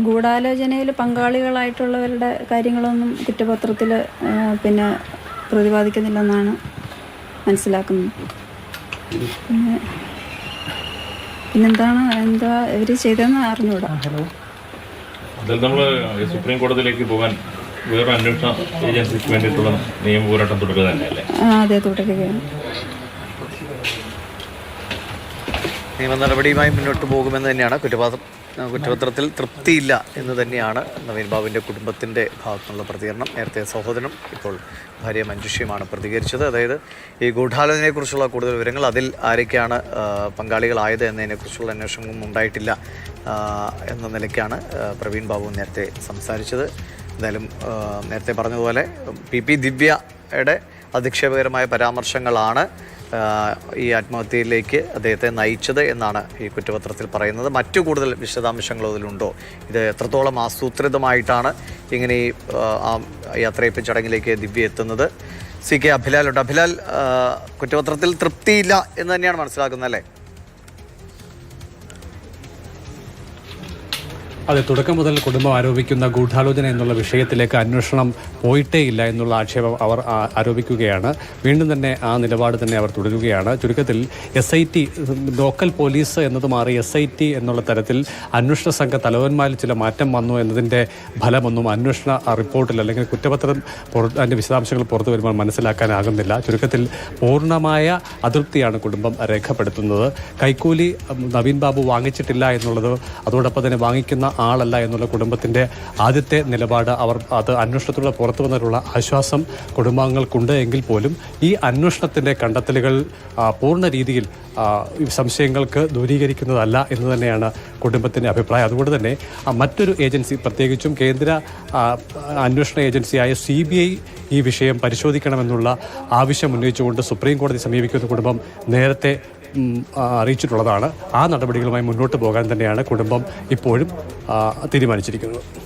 ഗൂഢാലോചനയിൽ പങ്കാളികളായിട്ടുള്ളവരുടെ കാര്യങ്ങളൊന്നും കുറ്റപത്രത്തിൽ പിന്നെ പ്രതിപാദിക്കുന്നില്ലെന്നാണ് മനസ്സിലാക്കുന്നത്. പിന്നെന്താണ് എന്താ ഇവർ ചെയ്തതെന്ന് അറിഞ്ഞുകൂടാ. നമ്മൾ സുപ്രീം കോടതിയിലേക്ക് പോകാൻ വേറെ അന്വേഷണ ഏജൻസിക്ക് വേണ്ടിയിട്ടുള്ള നിയമ പോരാട്ടം തുടരുക തന്നെയല്ലേ? അതെ, തുടരുകയാണ്. നിയമ നടപടിയുമായി മുന്നോട്ട് പോകുമെന്ന് തന്നെയാണ് കുറ്റപത്രത്തിൽ തൃപ്തിയില്ല എന്ന് തന്നെയാണ് നവീൻ ബാബുവിൻ്റെ കുടുംബത്തിൻ്റെ ഭാഗത്തുനിന്നുള്ള പ്രതികരണം. നേരത്തെ സഹോദരനും ഇപ്പോൾ ഭാര്യ മഞ്ജുഷയുമാണ് പ്രതികരിച്ചത്. അതായത് ഈ ഗൂഢാലോചനയെക്കുറിച്ചുള്ള കൂടുതൽ വിവരങ്ങൾ, അതിൽ ആരൊക്കെയാണ് പങ്കാളികളായത് എന്നതിനെക്കുറിച്ചുള്ള അന്വേഷണമൊന്നും ഉണ്ടായിട്ടില്ല എന്ന നിലയ്ക്കാണ് പ്രവീൺ ബാബു നേരത്തെ സംസാരിച്ചത്. എന്തായാലും നേരത്തെ പറഞ്ഞതുപോലെ PP ദിവ്യയുടെ അധിക്ഷേപകരമായ പരാമർശങ്ങളാണ് ഈ ആത്മഹത്യയിലേക്ക് അദ്ദേഹത്തെ നയിച്ചത് എന്നാണ് ഈ കുറ്റപത്രത്തിൽ പറയുന്നത്. മറ്റു കൂടുതൽ വിശദാംശങ്ങൾ അതിലുണ്ടോ? ഇത് എത്രത്തോളം ആസൂത്രിതമായിട്ടാണ് ഇങ്ങനെ ഈ യാത്രയപ്പ് ചടങ്ങിലേക്ക് ദിവ്യ എത്തുന്നത്? CK അഭിലാലുണ്ട്. അഭിലാൽ, കുറ്റപത്രത്തിൽ തൃപ്തിയില്ല എന്ന് തന്നെയാണ് മനസ്സിലാക്കുന്നത് അല്ലേ? അതെ, തുടക്കം മുതൽ കുടുംബം ആരോപിക്കുന്ന ഗൂഢാലോചന എന്നുള്ള വിഷയത്തിലേക്ക് അന്വേഷണം പോയിട്ടേയില്ല എന്നുള്ള ആക്ഷേപം അവർ ആരോപിക്കുകയാണ്. വീണ്ടും തന്നെ ആ നിലപാട് തന്നെ അവർ തുടരുകയാണ്. ചുരുക്കത്തിൽ SIT, ലോക്കൽ പോലീസ് എന്നത് മാറി SIT എന്നുള്ള തരത്തിൽ അന്വേഷണ സംഘ തലവന്മാരിൽ ചില മാറ്റം വന്നു എന്നതിൻ്റെ ഫലമൊന്നും അന്വേഷണ റിപ്പോർട്ടിൽ അല്ലെങ്കിൽ കുറ്റപത്രം അതിൻ്റെ വിശദാംശങ്ങൾ പുറത്തു വരുമ്പോൾ മനസ്സിലാക്കാനാകുന്നില്ല. ചുരുക്കത്തിൽ പൂർണ്ണമായ അതൃപ്തിയാണ് കുടുംബം രേഖപ്പെടുത്തുന്നത്. കൈക്കൂലി നവീൻ ബാബു വാങ്ങിച്ചിട്ടില്ല എന്നുള്ളത്, അതോടൊപ്പം തന്നെ വാങ്ങിക്കുന്ന ആളല്ല എന്നുള്ള കുടുംബത്തിൻ്റെ ആദ്യത്തെ നിലപാട്, അവർ അത് അന്വേഷണത്തിലൂടെ പുറത്തു വന്നിട്ടുള്ള ആശ്വാസം കുടുംബാംഗങ്ങൾക്കുണ്ട് എങ്കിൽ പോലും ഈ അന്വേഷണത്തിൻ്റെ കണ്ടെത്തലുകൾ പൂർണ്ണ രീതിയിൽ സംശയങ്ങൾക്ക് ദൂരീകരിക്കുന്നതല്ല എന്ന് തന്നെയാണ് കുടുംബത്തിൻ്റെ അഭിപ്രായം. അതുകൊണ്ട് തന്നെ മറ്റൊരു ഏജൻസി, പ്രത്യേകിച്ചും കേന്ദ്ര അന്വേഷണ ഏജൻസിയായ CBI ഈ വിഷയം പരിശോധിക്കണമെന്നുള്ള ആവശ്യം ഉന്നയിച്ചുകൊണ്ട് സുപ്രീം കോടതി സമീപിക്കുന്ന കുടുംബം നേരത്തെ അറിയിച്ചിട്ടുള്ളതാണ്. ആ നടപടികളുമായി മുന്നോട്ട് പോകാൻ തന്നെയാണ് കുടുംബം ഇപ്പോഴും തീരുമാനിച്ചിരിക്കുന്നത്.